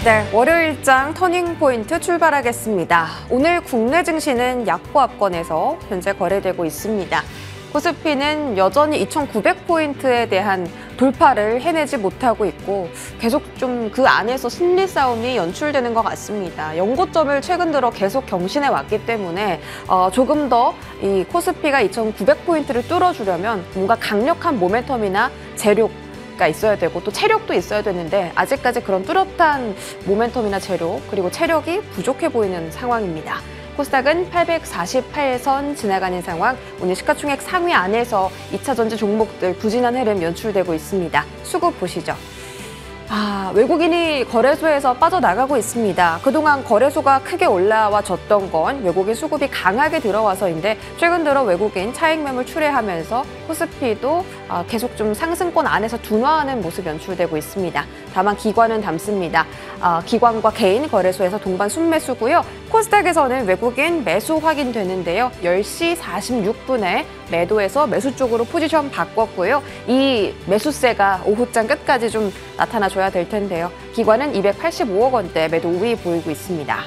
네, 월요일장 터닝포인트 출발하겠습니다. 오늘 국내 증시는 약보합권에서 현재 거래되고 있습니다. 코스피는 여전히 2,900포인트에 대한 돌파를 해내지 못하고 있고 계속 좀 그 안에서 심리 싸움이 연출되는 것 같습니다. 연고점을 최근 들어 계속 경신해 왔기 때문에 조금 더 이 코스피가 2,900포인트를 뚫어주려면 뭔가 강력한 모멘텀이나 재료가 있어야 되고 또 체력도 있어야 되는데 아직까지 그런 뚜렷한 모멘텀이나 재료 그리고 체력이 부족해 보이는 상황입니다. 코스닥은 848선 지나가는 상황, 오늘 시가총액 상위 안에서 2차 전지 종목들 부진한 흐름 연출되고 있습니다. 수급 보시죠. 외국인이 거래소에서 빠져나가고 있습니다. 그동안 거래소가 크게 올라와줬던 건 외국인 수급이 강하게 들어와서인데 최근 들어 외국인 차익 매물 출회하면서 코스피도 계속 좀 상승권 안에서 둔화하는 모습 연출되고 있습니다. 다만 기관은 담습니다. 기관과 개인 거래소에서 동반 순매수고요. 코스닥에서는 외국인 매수 확인되는데요. 10시 46분에 매도해서 매수 쪽으로 포지션 바꿨고요. 이 매수세가 오후장 끝까지 좀 나타나줘야 될 텐데요. 기관은 285억 원대 매도 우위 보이고 있습니다.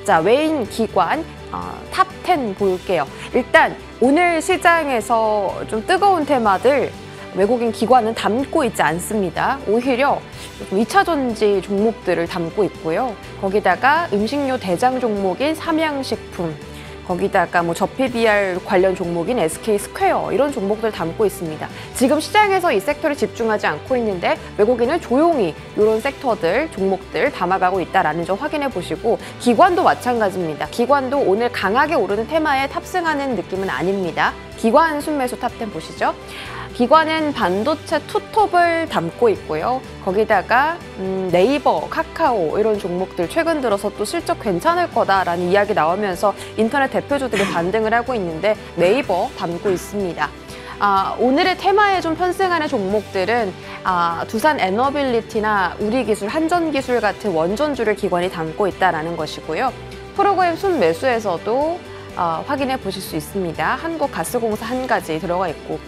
자, 외인 기관 탑 10 볼게요. 일단 오늘 시장에서 좀 뜨거운 테마들 외국인 기관은 담고 있지 않습니다. 오히려 2차 전지 종목들을 담고 있고요. 거기다가 음식료 대장 종목인 삼양식품, 거기다가 뭐 저PBR 관련 종목인 SK스퀘어 이런 종목들 담고 있습니다. 지금 시장에서 이 섹터를 집중하지 않고 있는데 외국인은 조용히 이런 섹터들, 종목들 담아가고 있다는 점 확인해 보시고 기관도 마찬가지입니다. 기관도 오늘 강하게 오르는 테마에 탑승하는 느낌은 아닙니다. 기관 순매수 탑10 보시죠. 기관은 반도체 투톱을 담고 있고요. 거기다가 네이버, 카카오 이런 종목들 최근 들어서 또 실적 괜찮을 거다라는 이야기 나오면서 인터넷 대표주들이 반등을 하고 있는데 네이버 담고 있습니다. 오늘의 테마에 좀 편승하는 종목들은 두산 에너빌리티나 우리기술, 한전기술 같은 원전주를 기관이 담고 있다는 것이고요. 프로그램 순매수에서도 확인해 보실 수 있습니다. 한국가스공사 한 가지 들어가 있고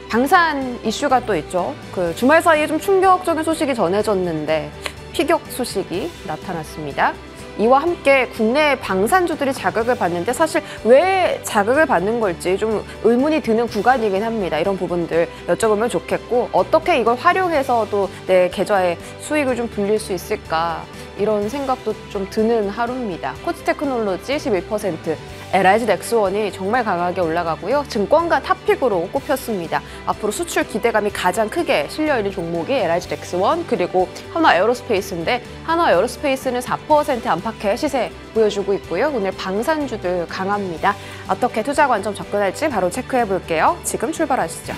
방산 이슈가 또 있죠. 그 주말 사이에 좀 충격적인 소식이 전해졌는데 피격 소식이 나타났습니다. 이와 함께 국내 방산주들이 자극을 받는데 사실 왜 자극을 받는 걸지 좀 의문이 드는 구간이긴 합니다. 이런 부분들 여쭤보면 좋겠고 어떻게 이걸 활용해서 또 내 계좌에 수익을 좀 불릴 수 있을까 이런 생각도 좀 드는 하루입니다. 코츠테크놀로지 11%, LIG 넥스원이 정말 강하게 올라가고요. 증권가 탑픽으로 꼽혔습니다. 앞으로 수출 기대감이 가장 크게 실려있는 종목이 LIG 넥스원 그리고 한화에어로스페이스인데 한화에어로스페이스는 4% 안팎의 시세 보여주고 있고요. 오늘 방산주들 강합니다. 어떻게 투자 관점 접근할지 바로 체크해 볼게요. 지금 출발하시죠.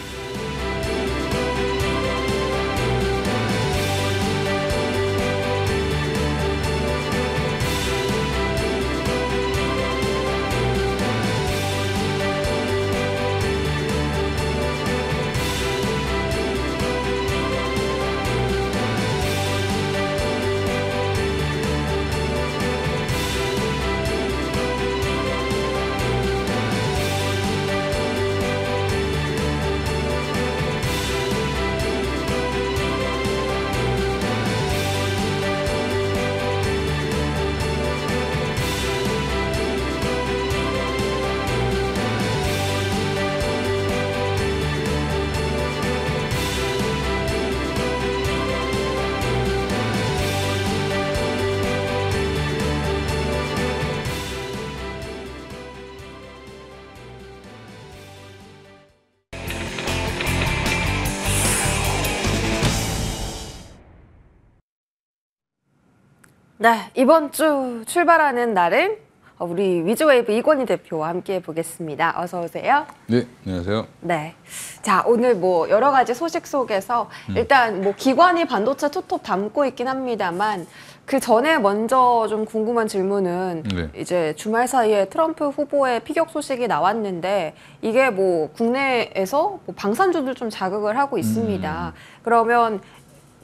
네, 이번 주 출발하는 날은 우리 위즈웨이브 이건희 대표와 함께 보겠습니다. 어서 오세요. 네, 안녕하세요. 네, 자 오늘 뭐 여러 가지 소식 속에서 일단 뭐 기관이 반도체 투톱 담고 있긴 합니다만 그 전에 먼저 좀 궁금한 질문은 네. 이제 주말 사이에 트럼프 후보의 피격 소식이 나왔는데 이게 뭐 국내에서 뭐 방산주들 좀 자극을 하고 있습니다. 그러면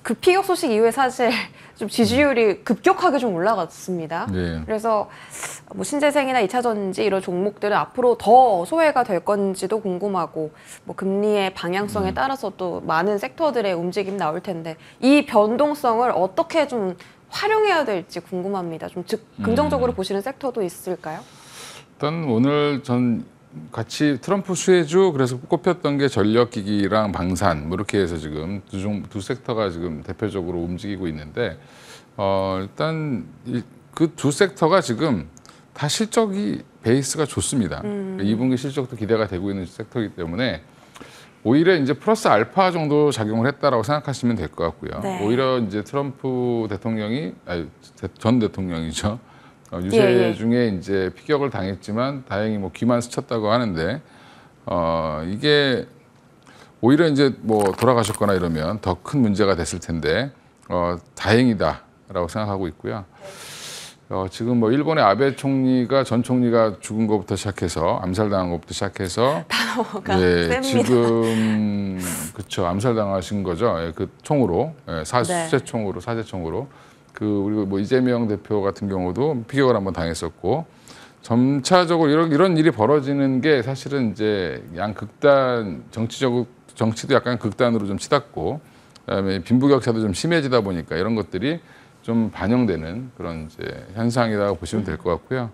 그 피격 소식 이후에 사실 좀 지지율이 급격하게 좀 올라갔습니다. 네. 그래서 뭐 신재생이나 2차 전지 이런 종목들은 앞으로 더 소외가 될 건지도 궁금하고 뭐 금리의 방향성에 따라서 또 많은 섹터들의 움직임 나올 텐데 이 변동성을 어떻게 좀 활용해야 될지 궁금합니다. 좀 긍정적으로 보시는 섹터도 있을까요? 일단 오늘 전 같이 트럼프 수혜주 그래서 꼽혔던 게 전력기기랑 방산 뭐 이렇게 해서 지금 두 섹터가 지금 대표적으로 움직이고 있는데 일단 그 두 섹터가 지금 다 실적이 베이스가 좋습니다. 2분기 실적도 기대가 되고 있는 섹터이기 때문에 오히려 이제 플러스 알파 정도 작용을 했다라고 생각하시면 될 것 같고요. 네. 오히려 이제 트럼프 대통령이 전 대통령이죠. 유세 중에 이제 피격을 당했지만 다행히 뭐 귀만 스쳤다고 하는데 이게 오히려 이제 뭐 돌아가셨거나 이러면 더 큰 문제가 됐을 텐데 다행이다라고 생각하고 있고요. 지금 뭐 일본의 아베 총리가 전 총리가 죽은 것부터 시작해서 암살당한 것부터 시작해서 단어가 예, 셉니다. 지금 그렇죠 암살당하신 거죠. 예, 그 총으로 네. 사제총으로 그리고 뭐 이재명 대표 같은 경우도 피격을 한번 당했었고 점차적으로 이런 일이 벌어지는 게 사실은 이제 양극단 정치도 약간 극단으로 좀 치닫고 그다음에 빈부격차도 좀 심해지다 보니까 이런 것들이 좀 반영되는 그런 이제 현상이라고 보시면 될 것 같고요.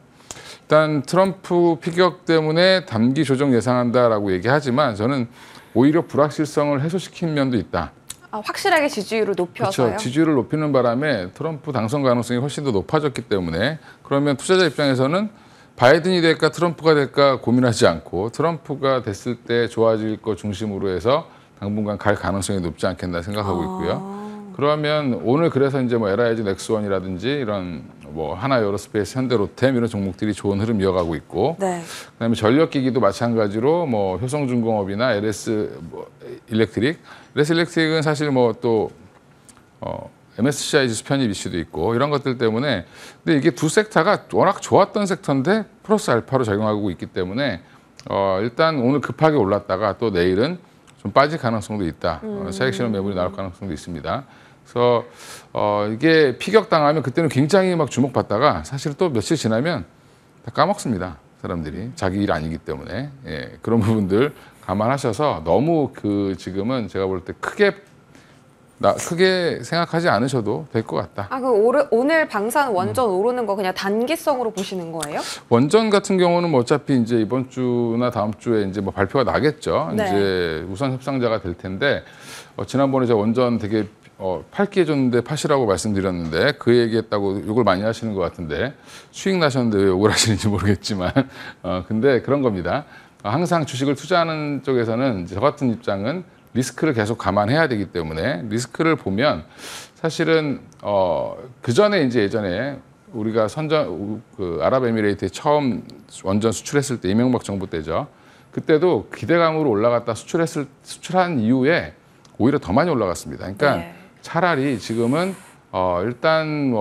일단 트럼프 피격 때문에 단기 조정 예상한다라고 얘기하지만 저는 오히려 불확실성을 해소시킨 면도 있다. 확실하게 지지율을 높여서요? 그렇죠. 지지율을 높이는 바람에 트럼프 당선 가능성이 훨씬 더 높아졌기 때문에 그러면 투자자 입장에서는 바이든이 될까 트럼프가 될까 고민하지 않고 트럼프가 됐을 때 좋아질 것 중심으로 해서 당분간 갈 가능성이 높지 않겠나 생각하고 있고요. 그러면 오늘 그래서 이제 뭐 LIG 넥스원이라든지 이런 뭐 하나 에어로스페이스, 현대 로템 이런 종목들이 좋은 흐름 이어가고 있고, 네. 그다음에 전력기기도 마찬가지로 뭐 효성중공업이나 LS 일렉트릭은 사실 뭐 또 MSCI 지수 편입 이슈도 있고 이런 것들 때문에 근데 이게 두 섹터가 워낙 좋았던 섹터인데 플러스 알파로 작용하고 있기 때문에 일단 오늘 급하게 올랐다가 또 내일은 좀 빠질 가능성도 있다. 차익 실현 매물이 나올 가능성도 있습니다. 그래서 이게 피격당하면 그때는 굉장히 막 주목받다가 사실 또 며칠 지나면 다 까먹습니다. 사람들이 자기 일 아니기 때문에 그런 부분들 감안하셔서 너무 지금은 제가 볼 때 크게 생각하지 않으셔도 될 것 같다. 오늘 방산 원전 오르는 거 그냥 단기성으로 보시는 거예요? 원전 같은 경우는 뭐 어차피 이제 이번 주나 다음 주에 이제 뭐 발표가 나겠죠. 네. 이제 우선 협상자가 될 텐데 지난번에 제가 원전 되게 팔기 해줬는데 파시라고 말씀드렸는데 그 얘기했다고 욕을 많이 하시는 것 같은데 수익 나셨는데 왜 욕을 하시는지 모르겠지만 근데 그런 겁니다. 항상 주식을 투자하는 쪽에서는 저 같은 입장은 리스크를 계속 감안해야 되기 때문에 리스크를 보면 사실은 그 전에 이제 예전에 우리가 아랍에미레이트에 처음 원전 수출했을 때 이명박 정부 때죠. 그때도 기대감으로 올라갔다 수출한 이후에 오히려 더 많이 올라갔습니다. 그러니까 네. 차라리 지금은 일단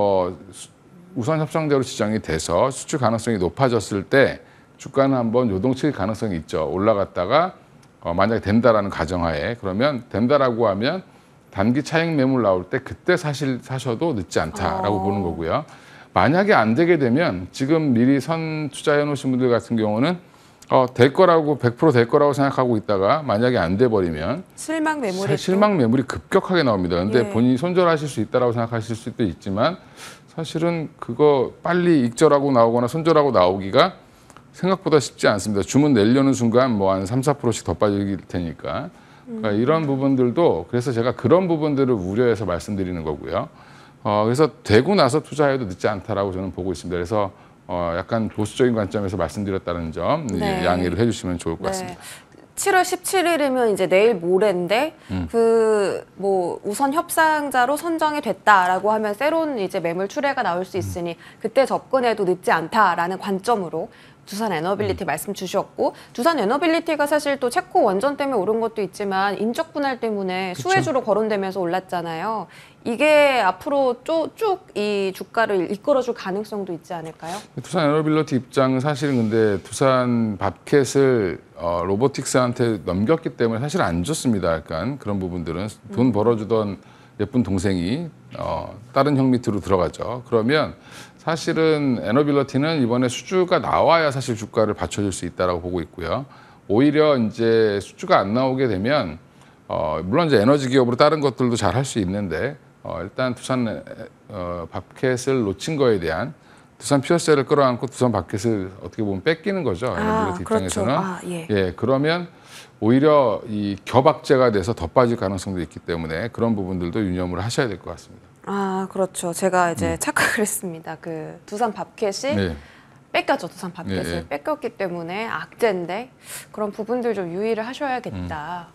우선 협상자로 지정이 돼서 수출 가능성이 높아졌을 때 주가는 한번 요동칠 가능성이 있죠. 올라갔다가 만약에 된다라는 가정하에 그러면 된다라고 하면 단기 차익 매물 나올 때 그때 사셔도 늦지 않다라고 보는 거고요. 만약에 안 되게 되면 지금 미리 선 투자해 놓으신 분들 같은 경우는 될 거라고 100% 될 거라고 생각하고 있다가 만약에 안 돼 버리면 실망 매물이 실망 매물이 급격하게 나옵니다. 근데 예. 본인이 손절하실 수 있다라고 생각하실 수도 있지만 사실은 그거 빨리 익절하고 나오거나 손절하고 나오기가 생각보다 쉽지 않습니다. 주문 내려는 순간 뭐 한 3, 4%씩 더 빠질 테니까. 그러니까 이런 부분들도 그래서 제가 그런 부분들을 우려해서 말씀드리는 거고요. 그래서 되고 나서 투자해도 늦지 않다라고 저는 보고 있습니다. 그래서 약간 보수적인 관점에서 말씀드렸다는 점 네. 양해를 해주시면 좋을 것 같습니다. 7월 17일이면 이제 내일 모레인데 뭐 우선 협상자로 선정이 됐다라고 하면 새로운 이제 매물 출회가 나올 수 있으니 그때 접근해도 늦지 않다라는 관점으로 두산 에너빌리티 말씀 주셨고 두산 에너빌리티가 사실 또 체코 원전 때문에 오른 것도 있지만 인적 분할 때문에 그쵸. 수혜주로 거론되면서 올랐잖아요. 이게 앞으로 쭉 이 주가를 이끌어줄 가능성도 있지 않을까요? 두산 에너빌리티 입장은 사실은 근데 두산 밥켓을 로보틱스한테 넘겼기 때문에 사실 안 좋습니다. 약간 그런 부분들은 돈 벌어주던 예쁜 동생이 다른 형 밑으로 들어가죠. 그러면 사실은 에너빌러티는 이번에 수주가 나와야 사실 주가를 받쳐줄 수 있다라고 보고 있고요. 오히려 이제 수주가 안 나오게 되면 물론 이제 에너지 기업으로 다른 것들도 잘 할 수 있는데 일단 두산 밥켓을 놓친 거에 대한 두산 피어셀을 끌어안고 두산 밥켓을 어떻게 보면 뺏기는 거죠. 에너빌러티 입장에서는. 그렇죠. 예. 그러면 오히려 이 겹악재가 돼서 더 빠질 가능성도 있기 때문에 그런 부분들도 유념을 하셔야 될 것 같습니다. 그렇죠. 제가 이제 착각을 했습니다. 그 두산 밥켓이 네. 뺏겼죠. 두산 밥켓을 뺏겼기 때문에 악재인데 그런 부분들 좀 유의를 하셔야겠다.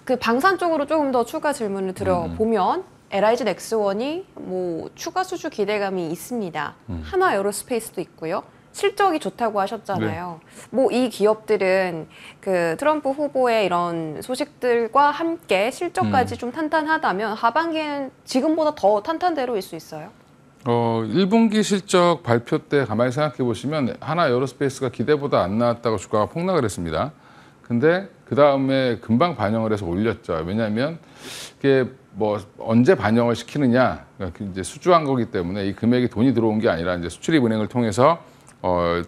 그 방산 쪽으로 조금 더 추가 질문을 드려보면 LIG 넥스원이 뭐 추가 수주 기대감이 있습니다. 한화 에어로스페이스도 있고요. 실적이 좋다고 하셨잖아요. 뭐 이 기업들은 그 트럼프 후보의 이런 소식들과 함께 실적까지 좀 탄탄하다면 하반기에는 지금보다 더 탄탄대로일 수 있어요? 1분기 실적 발표 때 가만히 생각해 보시면 하나 에어로스페이스가 기대보다 안 나왔다고 주가가 폭락을 했습니다. 근데 그 다음에 금방 반영을 해서 올렸죠. 왜냐하면 이게 뭐 언제 반영을 시키느냐, 그러니까 이제 수주한 거기 때문에 이 금액이 돈이 들어온 게 아니라 이제 수출입은행을 통해서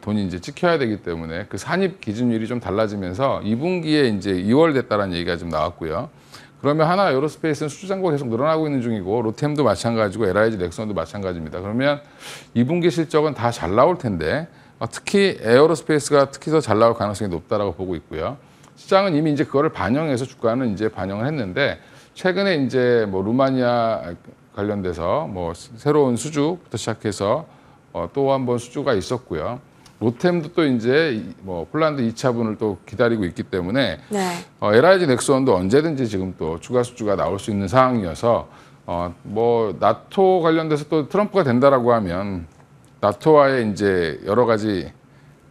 돈이 이제 찍혀야 되기 때문에 그 산입 기준율이 좀 달라지면서 2분기에 이제 2월 됐다라는 얘기가 좀 나왔고요. 그러면 하나 에어로스페이스는 수주 잔고가 계속 늘어나고 있는 중이고 로템도 마찬가지고 LIG 넥슨도 마찬가지입니다. 그러면 2분기 실적은 다 잘 나올 텐데 특히 에어로스페이스가 특히 더 잘 나올 가능성이 높다라고 보고 있고요. 시장은 이미 이제 그거를 반영해서 주가는 이제 반영을 했는데 최근에 이제 뭐 루마니아 관련돼서 뭐 새로운 수주부터 시작해서 또 한 번 수주가 있었고요. 로템도 또 이제 뭐 폴란드 2차분을 또 기다리고 있기 때문에 LIG 넥스원도 언제든지 지금 또 추가 수주가 나올 수 있는 상황이어서 뭐 나토 관련돼서 또 트럼프가 된다라고 하면 나토와의 이제 여러 가지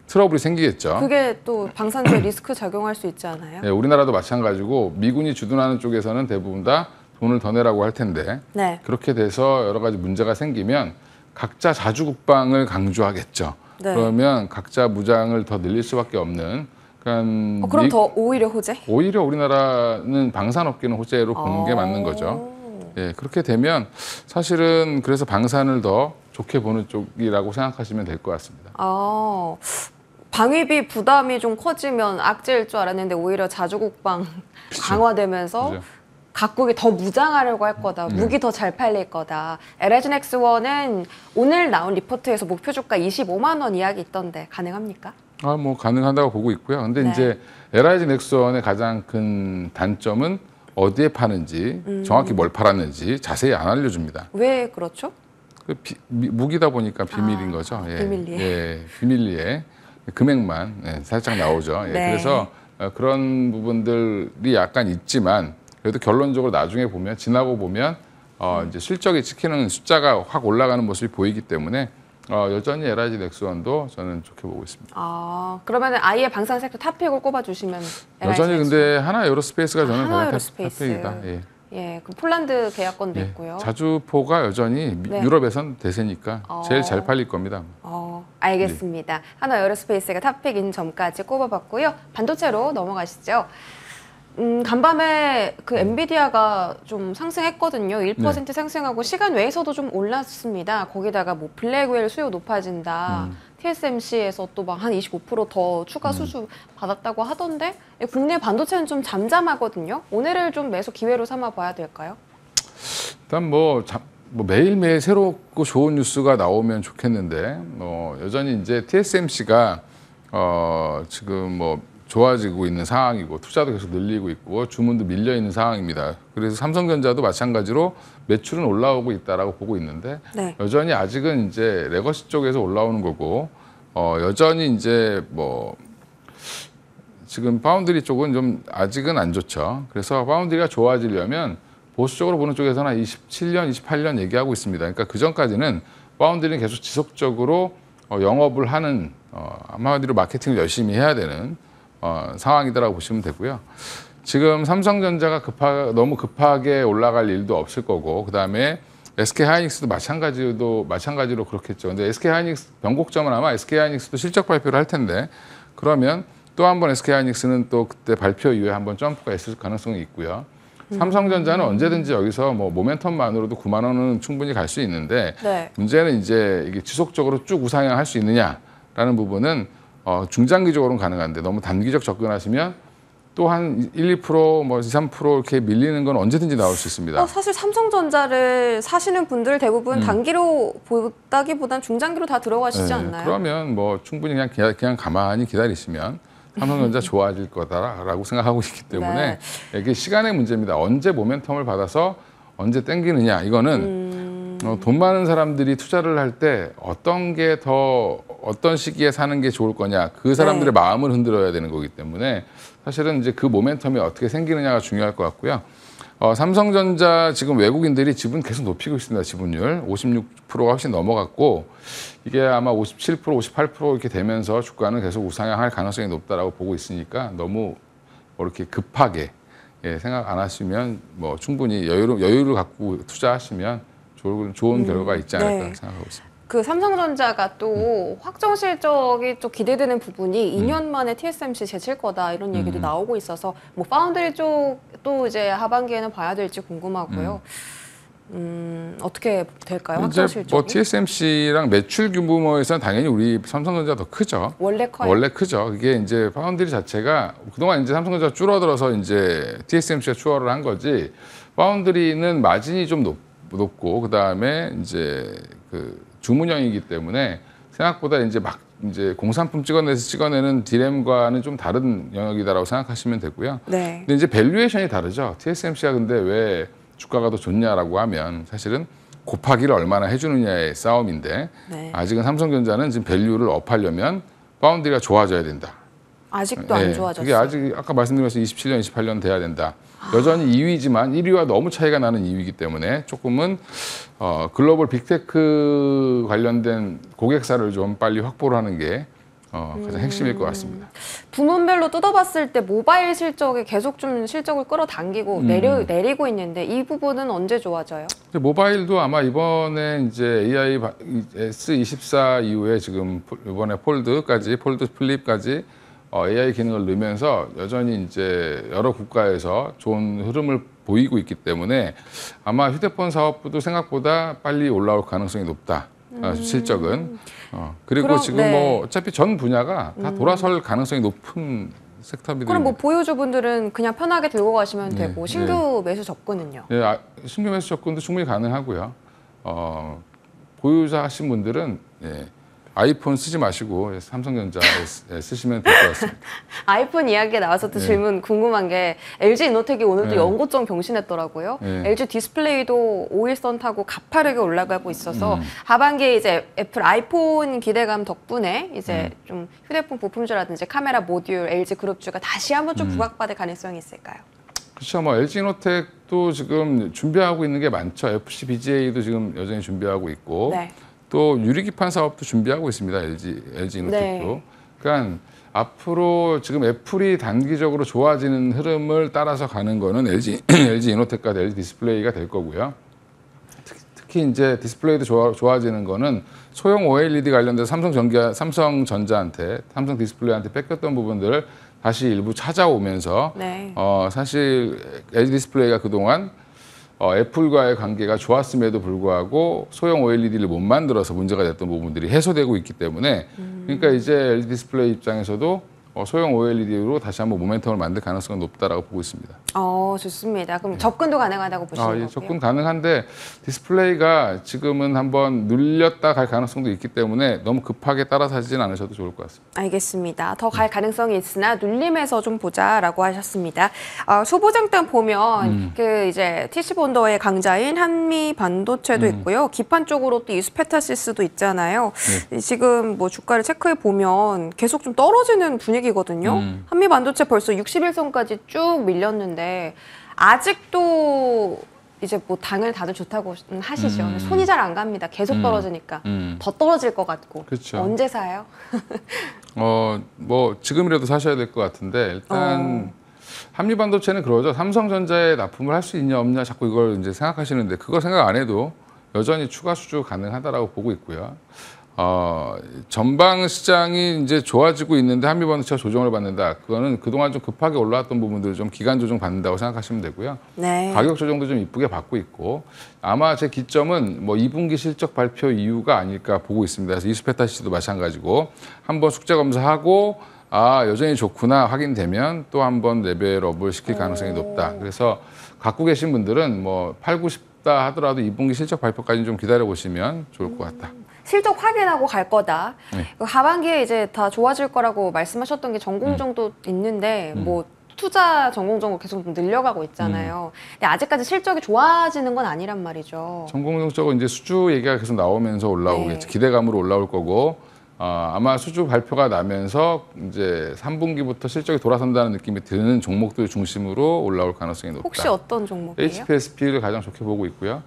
트러블이 생기겠죠. 그게 또 방산주에 리스크 작용할 수 있지 않아요? 네, 우리나라도 마찬가지고 미군이 주둔하는 쪽에서는 대부분 다 돈을 더 내라고 할 텐데 그렇게 돼서 여러 가지 문제가 생기면 각자 자주국방을 강조하겠죠. 그러면 각자 무장을 더 늘릴 수밖에 없는 그럼 더 오히려 호재? 오히려 우리나라는 방산업계는 호재로 보는 게 맞는 거죠. 그렇게 되면 사실은 그래서 방산을 더 좋게 보는 쪽이라고 생각하시면 될 것 같습니다. 방위비 부담이 좀 커지면 악재일 줄 알았는데 오히려 자주국방 강화되면서 각국이 더 무장하려고 할 거다. 무기 더 잘 팔릴 거다. LIG 넥스원은 오늘 나온 리포트에서 목표 주가 25만 원 이야기 있던데 가능합니까? 뭐 가능하다고 보고 있고요. 근데 이제 LIG 넥스원의 가장 큰 단점은 어디에 파는지 정확히 뭘 팔았는지 자세히 안 알려줍니다. 왜 그렇죠? 무기다 보니까 비밀인 거죠. 비밀리에. 비밀리에 금액만 살짝 나오죠. 그래서 그런 부분들이 약간 있지만 그래도 결론적으로 나중에 보면 지나고 보면 이제 실적이 찍히는 숫자가 확 올라가는 모습이 보이기 때문에 여전히 LIG 넥스원도 저는 좋게 보고 있습니다. 그러면 아예 방산 섹터 탑픽을 꼽아주시면 여전히 근데 하나 에어로스페이스가 저는 가장 탑픽이다. 그 폴란드 계약권도 있고요. 자주포가 여전히 유럽에선 대세니까 제일 잘 팔릴 겁니다. 알겠습니다. 하나 에어로스페이스가 탑픽인 점까지 꼽아봤고요. 반도체로 넘어가시죠. 간밤에 그 엔비디아가 좀 상승했거든요. 1% 상승하고 시간 외에서도 좀 올랐습니다. 거기다가 뭐 블랙웰 수요 높아진다. TSMC에서 또 막 한 25% 더 추가 수주 받았다고 하던데 국내 반도체는 좀 잠잠하거든요. 오늘을 좀 매수 기회로 삼아 봐야 될까요? 일단 뭐 매일매일 새롭고 좋은 뉴스가 나오면 좋겠는데 여전히 이제 TSMC가 지금 뭐 좋아지고 있는 상황이고 투자도 계속 늘리고 있고 주문도 밀려 있는 상황입니다. 그래서 삼성전자도 마찬가지로 매출은 올라오고 있다라고 보고 있는데 여전히 아직은 이제 레거시 쪽에서 올라오는 거고 여전히 이제 뭐 지금 파운드리 쪽은 좀 아직은 안 좋죠. 그래서 파운드리가 좋아지려면 보수적으로 보는 쪽에서는 27년, 28년 얘기하고 있습니다. 그러니까 그 전까지는 파운드리는 계속 지속적으로 영업을 하는 한마디로 마케팅을 열심히 해야 되는 상황이다라고 보시면 되고요. 지금 삼성전자가 너무 급하게 올라갈 일도 없을 거고, 그 다음에 SK하이닉스도 마찬가지로 그렇겠죠. 근데 SK하이닉스 변곡점은 아마 SK하이닉스도 실적 발표를 할 텐데, 그러면 또 한 번 SK하이닉스는 또 그때 발표 이후에 한번 점프가 있을 가능성이 있고요. 삼성전자는 언제든지 여기서 뭐 모멘텀만으로도 9만 원은 충분히 갈 수 있는데 네. 문제는 이제 이게 지속적으로 쭉 우상향할 수 있느냐라는 부분은 중장기적으로는 가능한데 너무 단기적 접근하시면 또 한 1, 2%, 뭐 2, 3% 이렇게 밀리는 건 언제든지 나올 수 있습니다. 사실 삼성전자를 사시는 분들 대부분 단기로 보다기보단 중장기로 다 들어가시지 않나요? 그러면 뭐 충분히 그냥 가만히 기다리시면 삼성전자 좋아질 거다라고 생각하고 있기 때문에 이게 시간의 문제입니다. 언제 모멘텀을 받아서 언제 땡기느냐 이거는 돈 많은 사람들이 투자를 할 때 어떤 시기에 사는 게 좋을 거냐 그 사람들의 마음을 흔들어야 되는 거기 때문에 사실은 이제 그 모멘텀이 어떻게 생기느냐가 중요할 것 같고요. 삼성전자 지금 외국인들이 지분 계속 높이고 있습니다. 지분율 56%가 훨씬 넘어갔고 이게 아마 57%, 58% 이렇게 되면서 주가는 계속 우상향할 가능성이 높다라고 보고 있으니까 너무 이렇게 급하게 생각 안 하시면 뭐 충분히 여유를 갖고 투자하시면 좋은 결과가 있지 않을까 생각하고 있습니다. 그 삼성전자가 또 확정 실적이 또 기대되는 부분이 2년 만에 TSMC 제칠 거다 이런 얘기도 나오고 있어서 뭐 파운드리 쪽도 이제 하반기에는 봐야 될지 궁금하고요. 어떻게 될까요? 확정 실적이? 뭐 TSMC랑 매출 규모에서는 당연히 우리 삼성전자가 더 크죠. 원래 커요. 원래 크죠. 이게 이제 파운드리 자체가 그동안 이제 삼성전자가 줄어들어서 이제 TSMC가 추월을 한 거지. 파운드리는 마진이 좀 높고 그 다음에 이제 그 주문형이기 때문에 생각보다 이제 공산품 찍어내는 디램과는 좀 다른 영역이다라고 생각하시면 되고요. 네. 근데 이제 밸류에이션이 다르죠. TSMC가 근데 왜 주가가 더 좋냐라고 하면 사실은 곱하기를 얼마나 해주느냐의 싸움인데 아직은 삼성전자는 지금 밸류를 업하려면 파운드리가 좋아져야 된다. 아직도 안 좋아졌어요. 그게 아직 아까 말씀드린 것처럼 27년, 28년 돼야 된다. 여전히 2위지만 1위와 너무 차이가 나는 2위이기 때문에 조금은 글로벌 빅테크 관련된 고객사를 좀 빨리 확보를 하는 게 가장 핵심일 것 같습니다. 부문별로 뜯어봤을 때 모바일 실적이 계속 좀 실적을 끌어당기고 내리고 있는데 이 부분은 언제 좋아져요? 모바일도 아마 이번에 이제 AI S24 이후에 지금 이번에 폴드 플립까지 AI 기능을 넣으면서 여전히 이제 여러 국가에서 좋은 흐름을 보이고 있기 때문에 아마 휴대폰 사업부도 생각보다 빨리 올라올 가능성이 높다. 실적은. 그리고 그럼, 지금 뭐 어차피 전 분야가 다 돌아설 가능성이 높은 섹터입니다. 그럼 뭐 보유주분들은 그냥 편하게 들고 가시면 되고 신규 매수 접근은요? 신규 매수 접근도 충분히 가능하고요. 보유자 하신 분들은 아이폰 쓰지 마시고 삼성전자 쓰시면 될 것 같습니다. 아이폰 이야기에 나와서 또 질문 궁금한 게 LG 이노텍이 오늘도 연고점 경신했더라고요. LG 디스플레이도 5일선 타고 가파르게 올라가고 있어서 하반기에 이제 애플 아이폰 기대감 덕분에 이제 좀 휴대폰 부품주라든지 카메라 모듈, LG 그룹주가 다시 한번 좀 부각받을 가능성이 있을까요? 그렇죠. 뭐 LG 이노텍도 지금 준비하고 있는 게 많죠. FC BGA도 지금 여전히 준비하고 있고. 또 유리기판 사업도 준비하고 있습니다. LG 이노텍도. 그러니까 앞으로 지금 애플이 단기적으로 좋아지는 흐름을 따라서 가는 거는 LG 이노텍과 LG 디스플레이가 될 거고요. 특히 이제 디스플레이도 좋아지는 거는 소형 OLED 관련돼서 삼성전자한테, 삼성 디스플레이한테 뺏겼던 부분들을 다시 일부 찾아오면서 사실 LG 디스플레이가 그동안 애플과의 관계가 좋았음에도 불구하고 소형 OLED를 못 만들어서 문제가 됐던 부분들이 해소되고 있기 때문에 그러니까 이제 LG 디스플레이 입장에서도 소형 OLED로 다시 한번 모멘텀을 만들 가능성은 높다라고 보고 있습니다. 좋습니다. 그럼 접근도 가능하다고 보시는 거고요? 접근 가능한데 디스플레이가 지금은 한번 눌렸다 갈 가능성도 있기 때문에 너무 급하게 따라서 하지는 않으셔도 좋을 것 같습니다. 알겠습니다. 더 갈 가능성이 있으나 눌림에서 좀 보자라고 하셨습니다. 소보장단 보면 그 이제 TC본더의 강자인 한미 반도체도 있고요. 기판 쪽으로 또 이스페타시스도 있잖아요. 지금 뭐 주가를 체크해 보면 계속 좀 떨어지는 분위기거든요. 한미 반도체 벌써 61선까지 쭉 밀렸는데 아직도 이제 뭐 당연히 다들 좋다고 하시죠. 손이 잘 안 갑니다. 계속 떨어지니까 더 떨어질 것 같고. 그렇죠. 언제 사요? 뭐 지금이라도 사셔야 될 것 같은데 일단 한미 반도체는 그러죠. 삼성전자에 납품을 할 수 있냐 없냐 자꾸 이걸 이제 생각하시는데 그거 생각 안 해도 여전히 추가 수주 가능하다라고 보고 있고요. 전방 시장이 이제 좋아지고 있는데 한미반도체가 조정을 받는다. 그거는 그동안 좀 급하게 올라왔던 부분들을 좀 기간 조정 받는다고 생각하시면 되고요. 네. 가격 조정도 좀 이쁘게 받고 있고 아마 제 기점은 뭐 2분기 실적 발표 이후가 아닐까 보고 있습니다. 그래서 이수페타 씨도 마찬가지고 한번 숙제 검사하고 여전히 좋구나 확인되면 또 한번 레벨업을 시킬 가능성이 높다. 그래서 갖고 계신 분들은 뭐 팔고 싶다 하더라도 2분기 실적 발표까지 좀 기다려 보시면 좋을 것 같다. 실적 확인하고 갈 거다. 네. 하반기에 이제 다 좋아질 거라고 말씀하셨던 게 전공정도 있는데 뭐 투자 전공정도 계속 좀 늘려가고 있잖아요. 근데 아직까지 실적이 좋아지는 건 아니란 말이죠. 전공정적으로 이제 수주 얘기가 계속 나오면서 올라오겠죠. 네. 기대감으로 올라올 거고 아마 수주 발표가 나면서 이제 3분기부터 실적이 돌아선다는 느낌이 드는 종목들 중심으로 올라올 가능성이 높다. 혹시 어떤 종목이에요? HPSP를 가장 좋게 보고 있고요.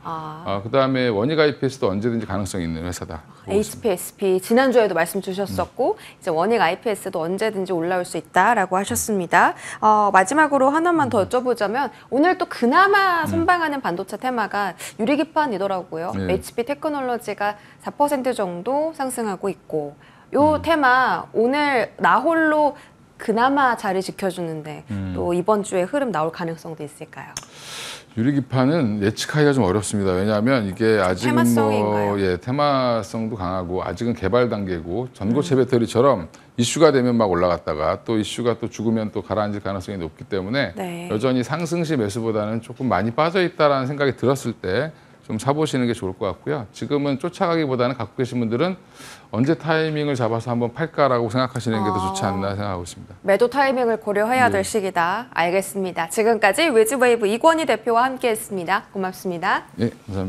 그다음에 원익 IPS도 언제든지 가능성이 있는 회사다. HPSP 지난주에도 말씀 주셨었고 이제 원익 IPS도 언제든지 올라올 수 있다라고 하셨습니다. 마지막으로 하나만 더 여쭤보자면 오늘 또 그나마 선방하는 반도체 테마가 유리기판이더라고요. 네. HP 테크놀로지가 4% 정도 상승하고 있고 요 테마 오늘 나홀로 그나마 자리 지켜주는데 또 이번 주에 흐름 나올 가능성도 있을까요? 유리기판은 예측하기가 좀 어렵습니다. 왜냐하면 이게 아직은 테마성인가요? 테마성도 강하고 아직은 개발 단계고 전고체 배터리처럼 이슈가 되면 막 올라갔다가 또 이슈가 또 죽으면 또 가라앉을 가능성이 높기 때문에 네. 여전히 상승시 매수보다는 조금 많이 빠져 있다라는 생각이 들었을 때 좀 사보시는 게 좋을 것 같고요. 지금은 쫓아가기보다는 갖고 계신 분들은 언제 타이밍을 잡아서 한번 팔까라고 생각하시는 게 더 좋지 않나 생각하고 있습니다. 매도 타이밍을 고려해야 될 시기다. 알겠습니다. 지금까지 외지웨이브 이권희 대표와 함께했습니다. 고맙습니다. 네, 감사합니다.